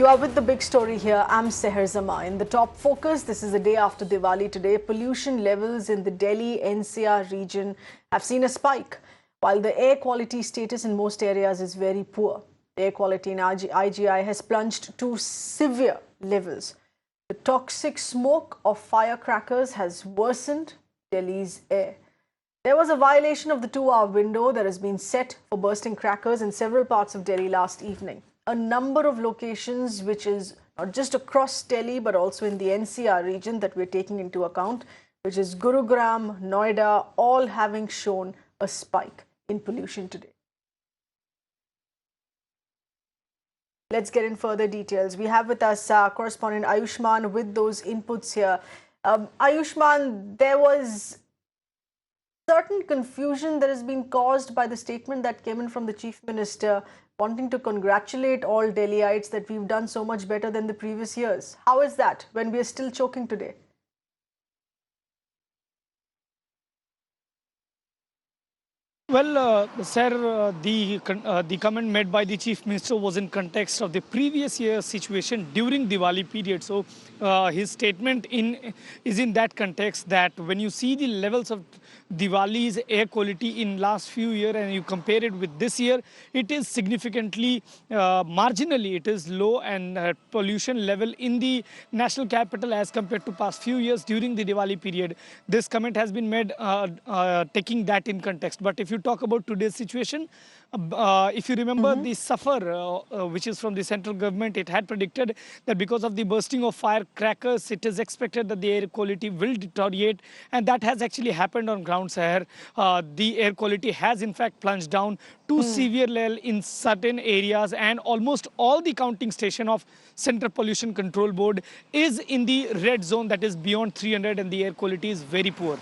You are with the big story here. I'm Seher Zama. In the top focus, this is the day after Diwali today. Pollution levels in the Delhi-NCR region have seen a spike, while the air quality status in most areas is very poor. The air quality in IGI has plunged to severe levels. The toxic smoke of firecrackers has worsened Delhi's air. There was a violation of the 2-hour window that has been set for bursting crackers in several parts of Delhi last evening. A number of locations, which is not just across Delhi but also in the NCR region that we're taking into account, which is Gurugram, Noida, all having shown a spike in pollution today. Let's get in further details. We have with us correspondent Ayushman with those inputs here. Ayushman, there was certain confusion that has been caused by the statement that came in from the Chief Minister, wanting to congratulate all Delhiites that we've done so much better than the previous years. How is that when we are still choking today? Well, sir, the comment made by the Chief Minister was in context of the previous year's situation during Diwali period. So his statement is in that context that when you see the levels of Diwali's air quality in last few years and you compare it with this year, it is significantly, marginally, it is low, and pollution level in the national capital as compared to past few years during the Diwali period. This comment has been made taking that in context. But if you talk about today's situation, if you remember the SAFAR, which is from the central government, it had predicted that because of the bursting of firecrackers, it is expected that the air quality will deteriorate, and that has actually happened on ground, Sahar. The air quality has in fact plunged down to severe level in certain areas, and almost all the counting station of Central Pollution Control Board is in the red zone, that is beyond 300, and the air quality is very poor.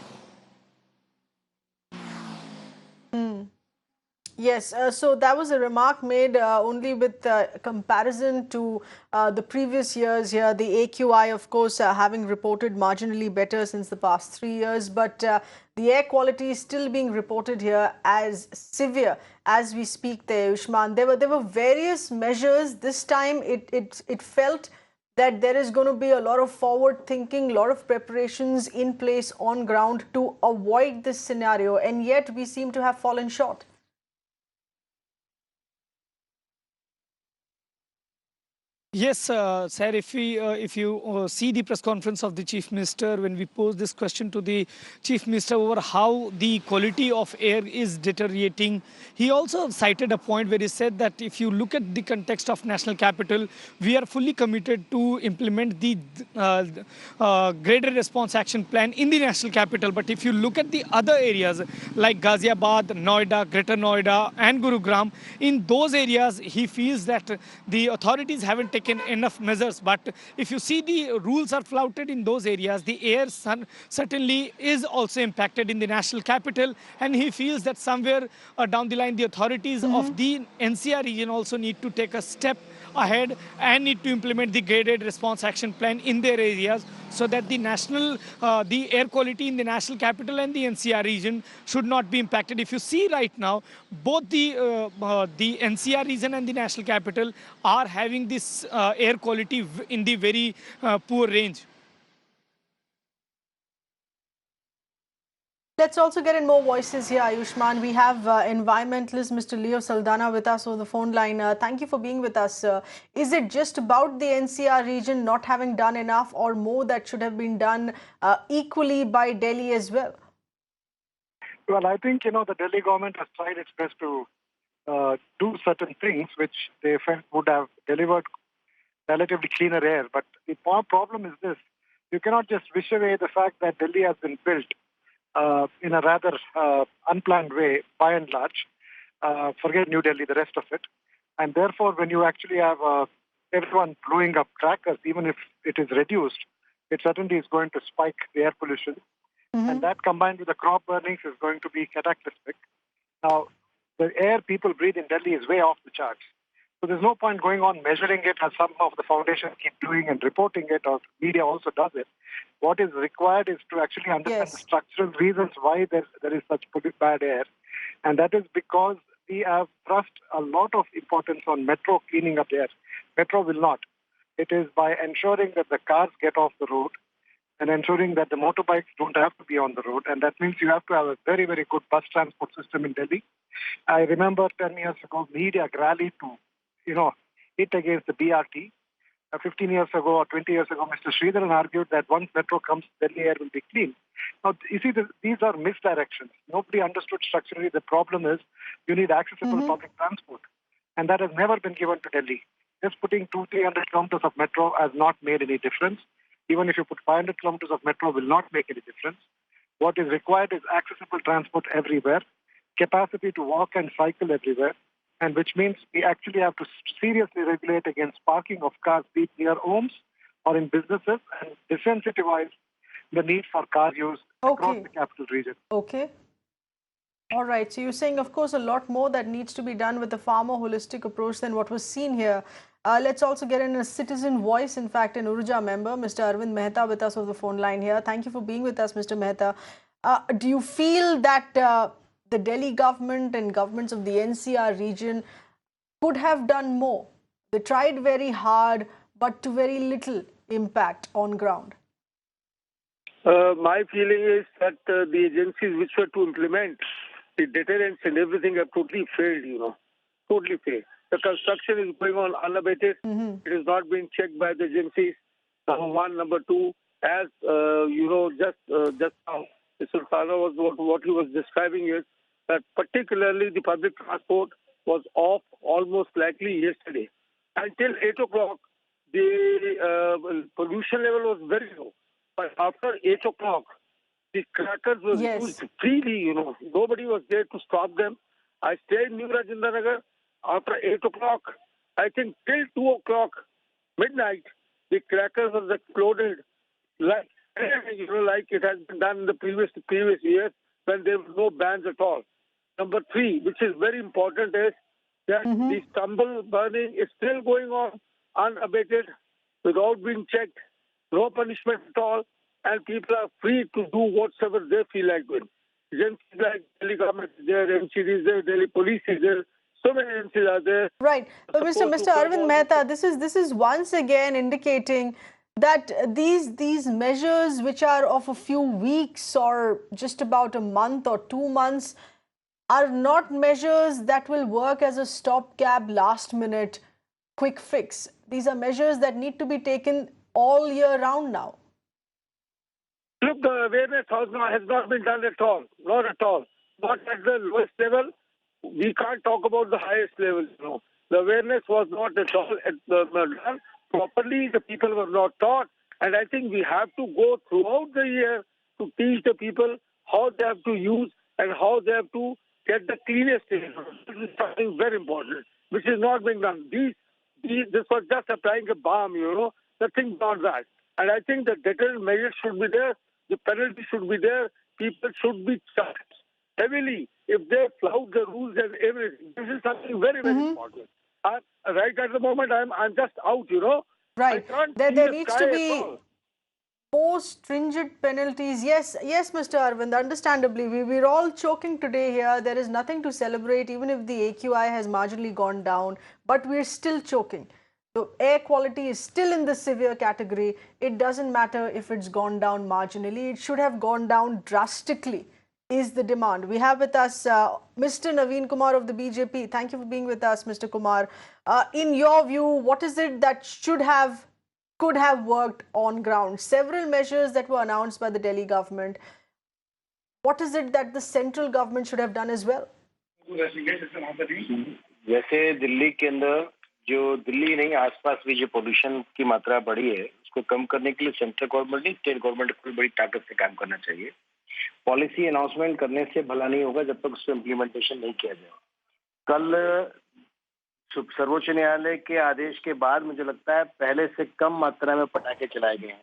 Yes, so that was a remark made only with comparison to the previous years here. The AQI, of course, having reported marginally better since the past 3 years, but the air quality is still being reported here as severe as we speak there, Ushman. There were various measures. This time it felt that there is going to be a lot of forward thinking, a lot of preparations in place on ground to avoid this scenario, and yet we seem to have fallen short. Yes, sir, if you see the press conference of the Chief Minister, when we posed this question to the Chief Minister over how the quality of air is deteriorating, he also cited a point where he said that if you look at the context of national capital, we are fully committed to implement the graded response action plan in the national capital. But if you look at the other areas like Ghaziabad, Noida, Greater Noida and Gurugram, in those areas, he feels that the authorities haven't taken enough measures. But if you see the rules are flouted in those areas, the air certainly is also impacted in the national capital, and he feels that somewhere down the line the authorities of the NCR region also need to take a step ahead and need to implement the graded response action plan in their areas, so that the air quality in the national capital and the NCR region should not be impacted. If you see right now, both the NCR region and the national capital are having this air quality in the very poor range. Let's also get in more voices here, Ayushman. We have environmentalist Mr. Leo Saldana with us on the phone line. Thank you for being with us. Is it just about the NCR region not having done enough, or more that should have been done equally by Delhi as well? Well, I think, the Delhi government has tried its best to do certain things which they felt would have delivered relatively cleaner air. But the problem is this: you cannot just wish away the fact that Delhi has been built in a rather unplanned way, by and large. Forget New Delhi, the rest of it. And therefore, when you actually have everyone blowing up crackers, even if it is reduced, it certainly is going to spike the air pollution. And that, combined with the crop burnings, is going to be cataclysmic. Now, the air people breathe in Delhi is way off the charts. So there's no point going on measuring it, as some of the foundations keep doing, and reporting it, or media also does it. What is required is to actually understand the structural reasons why there is such bad air. And that is because we have thrust a lot of importance on metro cleaning up the air. Metro will not. It is by ensuring that the cars get off the road and ensuring that the motorbikes don't have to be on the road. And that means you have to have a very, very good bus transport system in Delhi. I remember 10 years ago, media rallied to, hit against the BRT. 15 years ago or 20 years ago, Mr. Sridharan argued that once metro comes, Delhi air will be clean. Now, you see, these are misdirections. Nobody understood structurally. The problem is you need accessible public transport. And that has never been given to Delhi. Just putting 200-300 kilometers of metro has not made any difference. Even if you put 500 kilometers of metro, will not make any difference. What is required is accessible transport everywhere, capacity to walk and cycle everywhere, and which means we actually have to seriously regulate against parking of cars, be it near homes or in businesses, and desensitize the need for car use across the capital region. Okay. All right. So you're saying, of course, a lot more that needs to be done with a far more holistic approach than what was seen here. Let's also get in a citizen voice, in fact, an Urja member, Mr. Arvind Mehta, with us on the phone line here. Thank you for being with us, Mr. Mehta. Do you feel that the Delhi government and governments of the NCR region could have done more? They tried very hard, but to very little impact on ground. My feeling is that the agencies which were to implement the deterrents and everything have totally failed, totally failed. The construction is going on unabated. It is not being checked by the agencies. Number one. Number two, as just now, Mr. Saldana was what he was describing is that particularly the public transport was off almost likely yesterday. Until 8 o'clock, the pollution level was very low. But after 8 o'clock, the crackers were used freely, Nobody was there to stop them. I stayed in New Rajendra. After 8 o'clock, I think till 2 o'clock, midnight, the crackers was exploded like it has been done in the previous years when there was no bans at all. Number three, which is very important, is that the stubble burning is still going on unabated without being checked, no punishment at all, and people are free to do whatever they feel like doing. Agencies like Delhi government is there, MCD is there, Delhi police is there. So many agencies are there. Right. But Mr. Arvind Mehta, this is once again indicating that these measures, which are of a few weeks or just about a month or 2 months, are not measures that will work as a stopgap, last-minute, quick fix. These are measures that need to be taken all year round now. Look, the awareness has not been done at all. Not at all. Not at the lowest level. We can't talk about the highest level. The awareness was not at all done properly. The people were not taught. And I think we have to go throughout the year to teach the people how they have to use and how they have to get the cleanest air. This is something very important, which is not being done. This was just applying a balm, nothing beyond that. And I think the deterrent measures should be there. The penalty should be there. People should be charged heavily if they flout the rules and everything. This is something very, very important. Right at the moment, I'm just out, Right. There needs to be more stringent penalties. Yes, Mr. Arvind, understandably, we're all choking today here. There is nothing to celebrate, even if the AQI has marginally gone down, but we're still choking. So air quality is still in the severe category. It doesn't matter if it's gone down marginally. It should have gone down drastically, is the demand. We have with us Mr. Naveen Kumar of the BJP. Thank you for being with us, Mr. Kumar. In your view, what is it that could have worked on ground? Several measures that were announced by the Delhi government. What is it that the central government should have done as well? जैसे दिल्ली के अंदर जो दिल्ली नहीं आसपास भी जो pollution की मात्रा बढ़ी है उसको कम करने के लिए सेंट्रल गवर्नमेंट नहीं स्टेट गवर्नमेंट को बड़ी ताकत से काम करना चाहिए. पॉलिसी अनाउंसमेंट करने से भला नहीं होगा जब तक उसको इम्प्लीमेंटेशन नहीं किया जाए. कल सर्वोच्च न्यायालय के आदेश के बाद मुझे लगता है पहले से कम मात्रा में पटाखे चलाए गए हैं.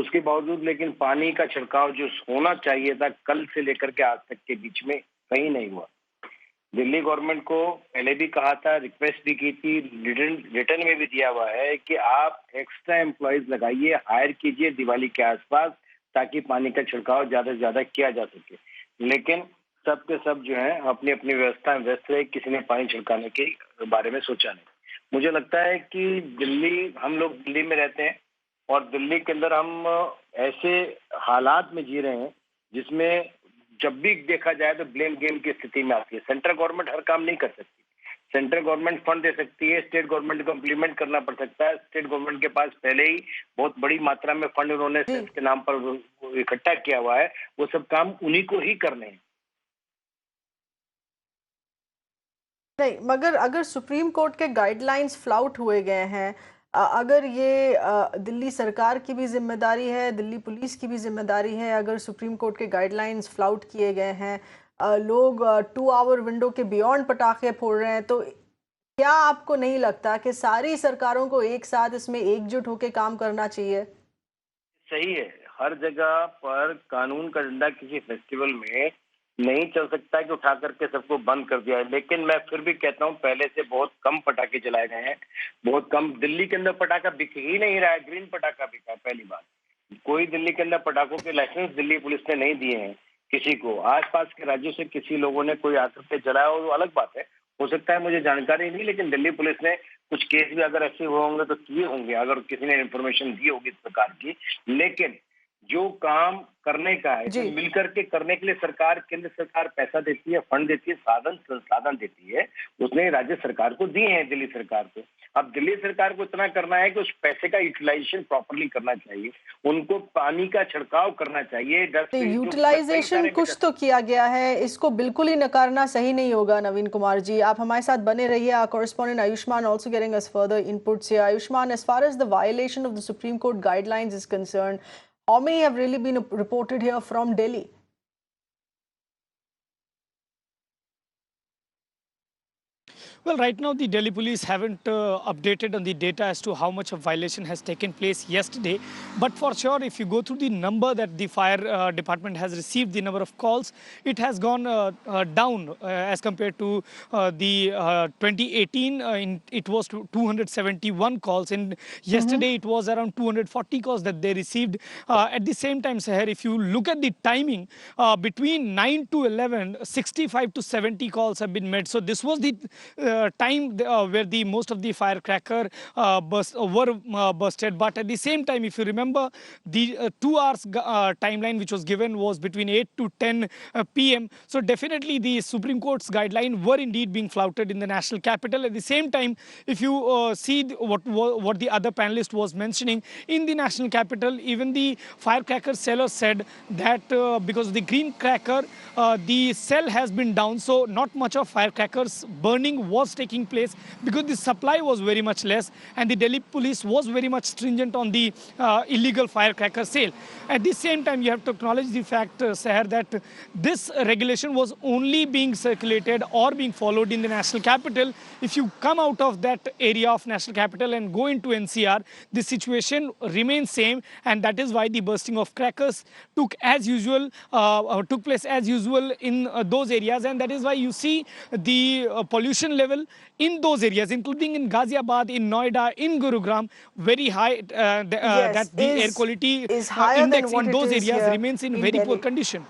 उसके बावजूद लेकिन पानी का छिड़काव जो होना चाहिए था कल से लेकर के आज तक के बीच में कहीं नहीं हुआ. दिल्ली गवर्नमेंट को पहले भी कहा था, रिक्वेस्ट भी की थी, रिटर्न में भी दिया हुआ है कि आप एक्स्ट्रा एम्प्लॉयज लगाइए, हायर कीजिए दिवाली के आसपास ताकि पानी का छिड़काव ज्यादा से ज्यादा किया जा सके. लेकिन सब के सब जो है अपनी अपनी व्यवस्था में व्यस्त रहे, किसी ने पानी छिड़काने के बारे में सोचा नहीं. मुझे लगता है कि हम लोग दिल्ली में रहते हैं और दिल्ली के अंदर हम ऐसे हालात में जी रहे हैं जिसमें जब भी देखा जाए तो ब्लेम गेम की स्थिति में आती है। सेंट्रल गवर्नमेंट हर काम नहीं कर सकती। सेंट्रल गवर्नमेंट फंड दे सकती है, स्टेट गवर्नमेंट को इम्प्लीमेंट करना पड़ सकता है। स्टेट गवर्नमेंट के पास पहले ही बहुत बड़ी मात्रा में फंड उन्होंने सेस के नाम पर इकट्ठा किया हुआ है, वो सब काम उन्हीं को ही करने हैं। नहीं, मगर अगर सुप्रीम कोर्ट के गाइडलाइंस फ्लाउट हुए गए हैं, अगर ये दिल्ली सरकार की भी जिम्मेदारी है, दिल्ली पुलिस की भी जिम्मेदारी है, अगर सुप्रीम कोर्ट के गाइडलाइंस फ्लाउट किए गए हैं, लोग 2 आवर विंडो के बियॉन्ड पटाखे फोड़ रहे हैं, तो क्या आपको नहीं लगता कि सारी सरकारों को एक साथ इसमें एकजुट होकर काम करना चाहिए? सही है, हर जगह पर कानून का डंडा किसी फेस्टिवल में नहीं चल सकता है कि उठा करके सबको बंद कर दिया है। लेकिन मैं फिर भी कहता हूँ पहले से बहुत कम पटाखे जलाए गए हैं, बहुत कम। दिल्ली के अंदर पटाखा बिक ही नहीं रहा है, ग्रीन पटाखा बिका है। पहली बात, कोई दिल्ली के अंदर पटाखों के लाइसेंस दिल्ली पुलिस ने नहीं दिए हैं किसी को। आसपास के राज्यों से किसी लोगों ने कोई आकर के जलाया हो तो अलग बात है, हो सकता है, मुझे जानकारी नहीं। लेकिन दिल्ली पुलिस ने कुछ केस भी अगर ऐसे हुए होंगे तो किए होंगे, अगर किसी ने इन्फॉर्मेशन दी होगी इस प्रकार की। लेकिन जो काम करने का है, जो मिलकर के करने के लिए सरकार, केंद्र सरकार पैसा देती है, फंड देती है, संसाधन देती है, उसने राज्य सरकार को दिए हैं, दिल्ली सरकार को। अब दिल्ली सरकार को इतना करना है कि उस पैसे का यूटिलाइजेशन प्रॉपरली करना चाहिए, उनको पानी का छिड़काव करना चाहिए। यूटिलाइजेशन कुछ तो किया गया है, इसको बिल्कुल ही नकारना सही नहीं होगा। नवीन कुमार जी, आप हमारे साथ बने रहिए। Our correspondent Ayushman also getting us further inputs here. Ayushman, as far as the violation of the Supreme Court guidelines is concerned, how many have really been reported here from Delhi? Well, right now the Delhi police haven't updated on the data as to how much of violation has taken place yesterday. But for sure, if you go through the number that the fire department has received, the number of calls, it has gone down as compared to the 2018. It was 271 calls, and yesterday it was around 240 calls that they received. At the same time, Seher, if you look at the timing, between 9 to 11, 65 to 70 calls have been made. So this was the time where the most of the firecracker were busted. But at the same time, if you remember, the 2 hours timeline which was given was between 8 to 10 p.m. So definitely the Supreme Court's guideline were indeed being flouted in the national capital. At the same time, if you see what the other panelist was mentioning, in the national capital, even the firecracker seller said that because of the green cracker, the sale has been down, so not much of firecrackers burning was taking place because the supply was very much less, and the Delhi police was very much stringent on the illegal firecracker sale. At the same time, you have to acknowledge the fact, Seher, that this regulation was only being circulated or being followed in the national capital. If you come out of that area of national capital and go into NCR, the situation remains same, and that is why the bursting of crackers took place as usual in those areas, and that is why you see the pollution level in those areas, including in Ghaziabad, in Noida, in Gurugram, very high. That the air quality is higher index than what in those it is areas remains in very Delhi. poor condition.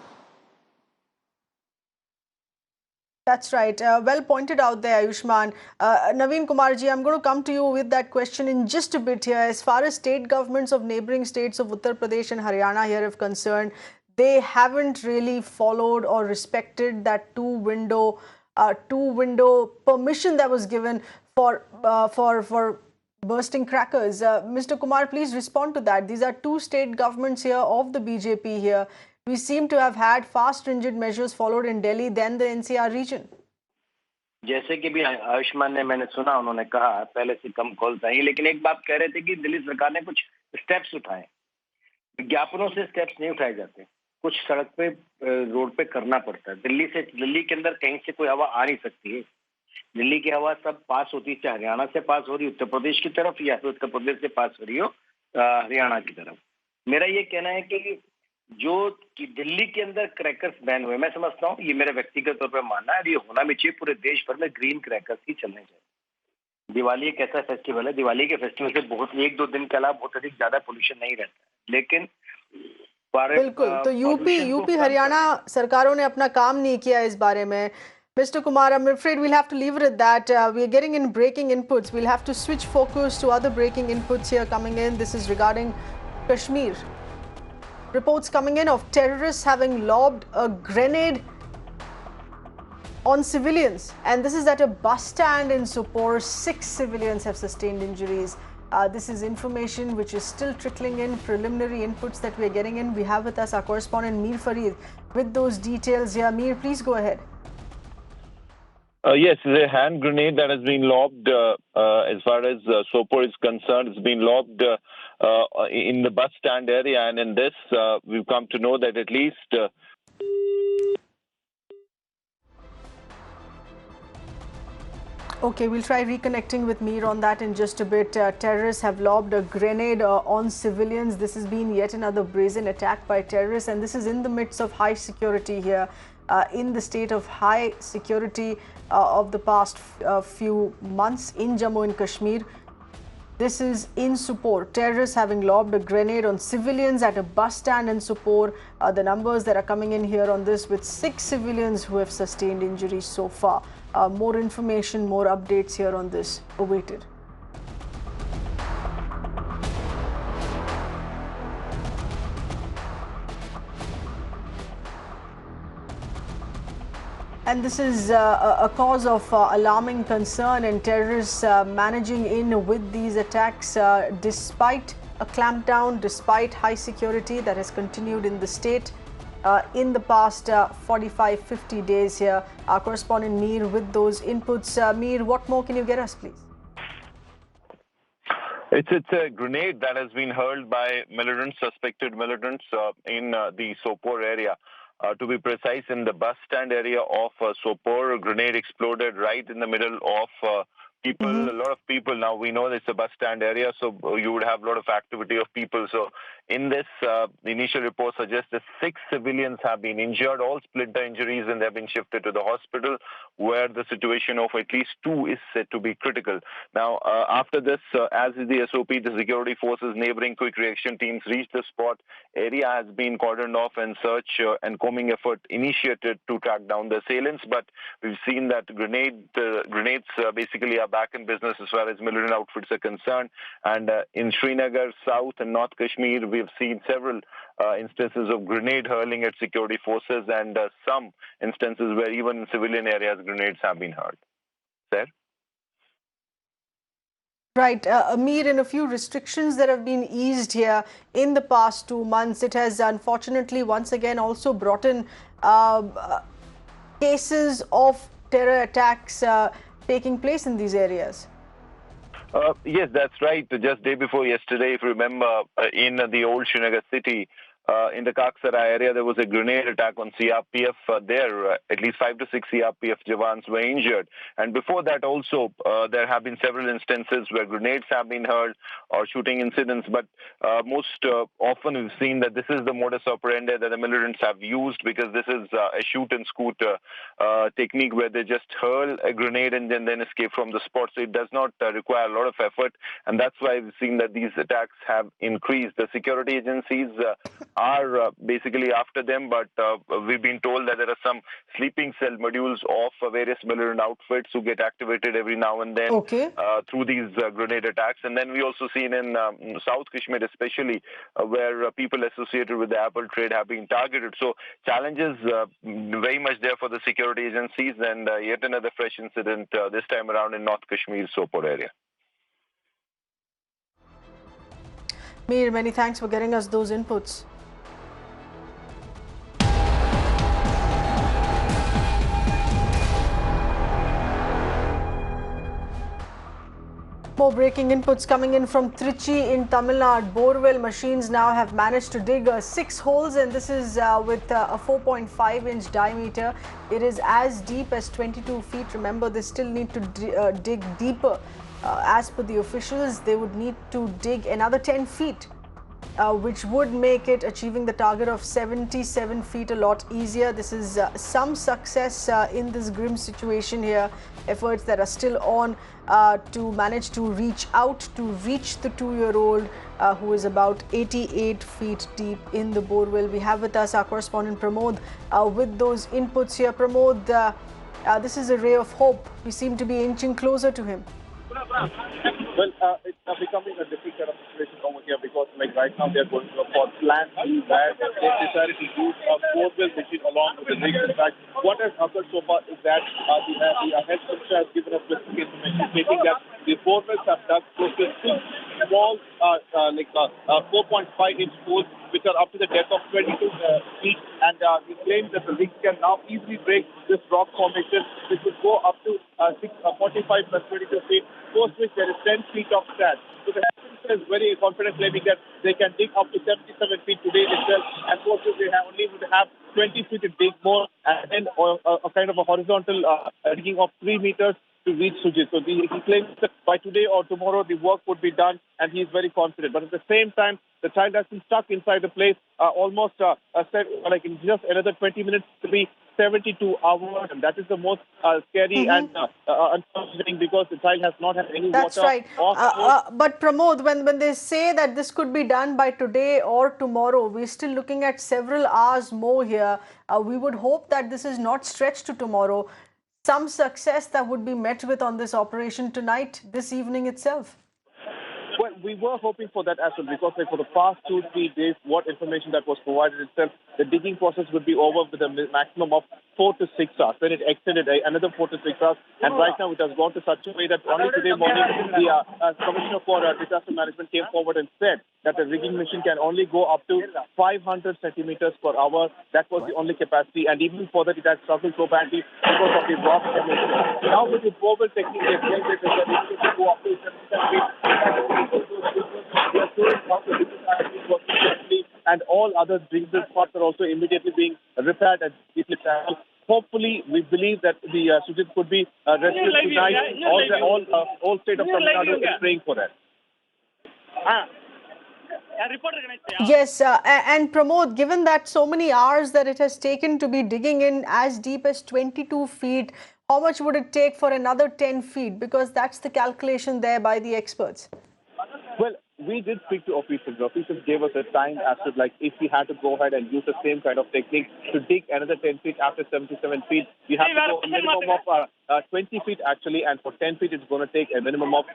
That's right. Well pointed out there, Ayushman. Naveen Kumar ji, I'm going to come to you with that question in just a bit here. As far as state governments of neighboring states of Uttar Pradesh and Haryana here are concerned, they haven't really followed or respected that two-window permission that was given for bursting crackers. Mr. Kumar, please respond to that. These are two state governments here of the BJP here. We seem to have had far stringent measures followed in Delhi than the NCR region. जैसे कि भी आयुष्मान ने, मैंने सुना, उन्होंने कहा पहले से कम कॉल्स आई, लेकिन एक बात कह रहे थे कि दिल्ली सरकार ने कुछ स्टेप्स उठाए। विज्ञापनों से स्टेप्स नहीं उठाए जाते, कुछ सड़क पे रोड पे करना पड़ता है। दिल्ली के अंदर कहीं से कोई हवा आ नहीं सकती है। दिल्ली की हवा सब पास होती है, चाहे हरियाणा से पास हो रही, उत्तर प्रदेश की तरफ, या फिर उत्तर प्रदेश से पास हो रही हो हरियाणा की तरफ। मेरा ये कहना है कि जो कि दिल्ली के अंदर क्रैकर्स बैन हुए, मैं समझता हूँ, ये मेरा व्यक्तिगत तौर पर मानना है, ये होना भी चाहिए। पूरे देश भर में ग्रीन क्रैकर्स ही चलने चाहिए। दिवाली एक ऐसा फेस्टिवल है, दिवाली के फेस्टिवल से बहुत 1-2 दिन के अलावा बहुत अधिक ज्यादा पोल्यूशन नहीं रहता है। लेकिन बिल्कुल, तो यूपी हरियाणा सरकारों ने अपना काम नहीं किया इस बारे में। Mr. Kumar, I'm afraid we'll have to leave it at that. We are getting in breaking inputs. We'll have to switch focus to other breaking inputs here coming in. This is regarding Kashmir. Reports coming in of terrorists having lobbed a grenade on civilians. And this is at a bus stand in Sopore. 6 civilians have sustained injuries. This is information which is still trickling in, preliminary inputs that we are getting in. We have with us our correspondent Mir Farid with those details here. Mir, please go ahead. Yes, it's a hand grenade that has been lobbed. As far as Sopore is concerned, it's been lobbed in the bus stand area, and in this, we've come to know that at least. Okay, we'll try reconnecting with Mir on that in just a bit. Terrorists have lobbed a grenade on civilians. This has been yet another brazen attack by terrorists, and this is in the midst of high security here. In the state of high security of the past few months in Jammu and Kashmir. This is in Sopore. Terrorists having lobbed a grenade on civilians at a bus stand in Sopore. The numbers that are coming in here on this, with 6 civilians who have sustained injuries so far. More information, more updates here on this awaited. And this is a cause of alarming concern, and terrorists managing in with these attacks despite a clampdown, despite high security that has continued in the state in the past 45-50 days here. Our correspondent Mir with those inputs. Mir, what more can you get us, please? It's a grenade that has been hurled by militants, suspected militants in the Sopore area. To be precise, in the bus stand area of Sopore, a grenade exploded right in the middle of people, a lot of people. Now, we know it's a bus stand area, so you would have a lot of activity of people. So in this, the initial report suggests that 6 civilians have been injured, all splinter injuries, and they have been shifted to the hospital, where the situation of at least 2 is said to be critical. Now, after this, as is the SOP, the security forces, neighboring quick reaction teams reached the spot. Area has been cordoned off, and search and combing effort initiated to track down the assailants. But we've seen that grenades basically are back in business as far as militant outfits are concerned. And in Srinagar, South and North Kashmir, we've seen several instances of grenade hurling at security forces, and some instances where even in civilian areas grenades have been hurled. Sir? Right, Amir, in a few restrictions that have been eased here in the past 2 months, it has unfortunately once again also brought in cases of terror attacks taking place in these areas. Yes, that's right. Just day before yesterday, if you remember, in the old Srinagar city, in the Kaksarai area, there was a grenade attack on CRPF there. At least 5 to 6 CRPF Jawans were injured. And before that also, there have been several instances where grenades have been hurled or shooting incidents. But most often we've seen that this is the modus operandi that the militants have used, because this is a shoot and scoot technique where they just hurl a grenade and then escape from the spot. So it does not require a lot of effort. And that's why we've seen that these attacks have increased. The security agencies are basically after them, but we've been told that there are some sleeping cell modules of various militant outfits who get activated every now and then through these grenade attacks. And then we also seen in South Kashmir especially, where people associated with the apple trade have been targeted. So challenges very much there for the security agencies, and yet another fresh incident this time around in North Kashmir, Sopore area. Mir, many thanks for getting us those inputs. More breaking inputs coming in from Trichy in Tamil Nadu. Borewell machines now have managed to dig 6 holes, and this is with a 4.5-inch diameter. It is as deep as 22 feet. Remember, they still need to dig deeper. As per the officials, they would need to dig another 10 feet. Which would make it achieving the target of 77 feet a lot easier. This is some success in this grim situation here. Efforts that are still on to manage to reach out to reach the 2-year-old who is about 88 feet deep in the borewell. We have with us our correspondent Pramod with those inputs here. Pramod, this is a ray of hope. We seem to be inching closer to him. Well, it's becoming a different kind of situation over here because, like, right now they're going for plan B where they decided to use a borewell machine along with the rig. In fact, what has occurred so far is that the health minister has given us specific information stating that the borewells have dug close to 6 small, 4.5-inch holes which are up to the depth of 22 feet, and he claims that the rigs can now easily break this rock formation, which would go up to 45 plus 22 feet, post which there is 10 feet of sand. So the health minister is very confident, claiming that they can dig up to 77 feet today itself, and post which they only would have 20 feet to dig more, and then a kind of a horizontal digging of 3 meters to reach Sujith. So he claims that by today or tomorrow the work would be done, and he is very confident. But at the same time, the child has been stuck inside the place almost in just another 20 minutes to be 72 hours, and that is the most scary and unfortunate because the child has not had any That's water. That's right. But Pramod, when they say that this could be done by today or tomorrow, we're still looking at several hours more here. We would hope that this is not stretched to tomorrow. Some success that would be met with on this operation tonight, this evening itself. Well, we were hoping for that as well because for the past 2-3 days, what information that was provided itself, the digging process would be over with a maximum of 4 to 6 hours. Then it extended another 4 to 6 hours, and right now it has gone to such a way that only today morning the Commissioner for Disaster Management came forward and said that the rigging machine can only go up to 500 centimeters per hour. That was the only capacity, and even for that it has struggled so badly because of the rock formation. Now with the borewell technique, they claim that they can go up to 77 feet. We are showing how the business is working carefully, and all other drinkable spots are also immediately being repaired and deeply traveled. Hopefully, we believe that the Sujith could be rescued tonight. All state of Tamil Nadu is praying for that. Yes, and Pramod, given that so many hours that it has taken to be digging in as deep as 22 feet, how much would it take for another 10 feet? Because that's the calculation there by the experts. Well, we did speak to officials. The officials gave us a time as to if we had to go ahead and use the same kind of technique to dig another 10 feet after 77 feet. We have to go a minimum of 20 feet actually, and for 10 feet it's going to take a minimum of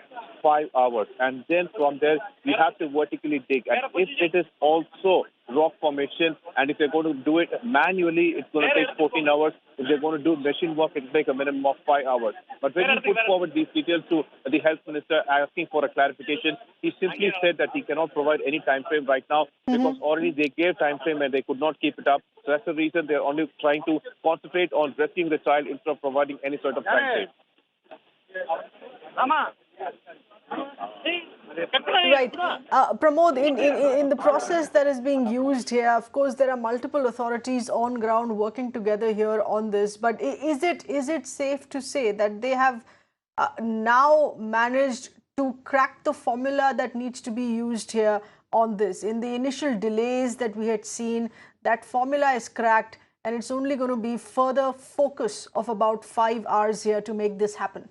5 hours. And then from there, we have to vertically dig. And if it is also rock formation, and if they're going to do it manually, it's going to take 14 hours. If they're going to do machine work, it'll take a minimum of 5 hours. But when we put forward these details to the health minister asking for a clarification, he simply said that he cannot provide any time frame right now because already they gave time frame and they could not keep it up. So that's the reason they're only trying to concentrate on rescuing the child instead of providing any sort of time frame. Right. Pramod, in the process that is being used here, of course, there are multiple authorities on ground working together here on this. But is it safe to say that they have now managed to crack the formula that needs to be used here on this? In the initial delays that we had seen, that formula is cracked, and it's only going to be further focus of about 5 hours here to make this happen.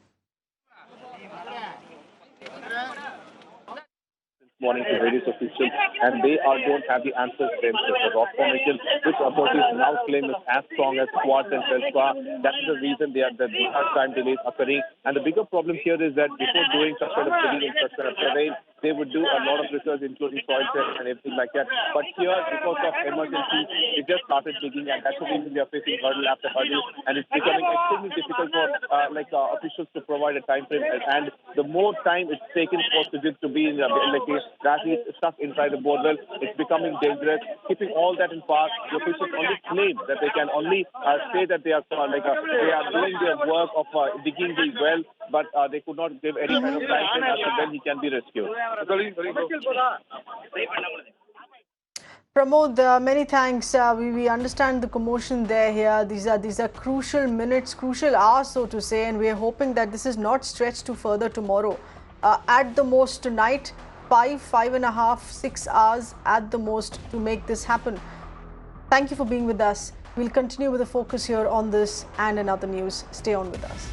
Morning to various officials, and they don't have the answers themselves. The rock formation, which authorities now claim is as strong as quads and feldspar. That is the reason there are time delays occurring. And the bigger problem here is that before doing such kind of study in such kind of terrain, they would do a lot of research, including soil tests and everything like that. But here, because of emergency, they just started digging, and that's the reason they are facing hurdle after hurdle, and it's becoming extremely difficult for officials to provide a time frame. And the more time it's taken for Sujith to be in that is stuck inside the borewell, it's becoming dangerous. Keeping all that in part, the officials only claim that they can only say that they are they are doing their work of digging the well, but they could not give any kind of time frame as to when he can be rescued. Pramod, many thanks. We understand the commotion here. These are crucial minutes, crucial hours, so to say, and we are hoping that this is not stretched to further tomorrow. At the most tonight, 5.5, 6 hours at the most to make this happen. Thank you for being with us. We'll continue with the focus here on this and in other news. Stay on with us.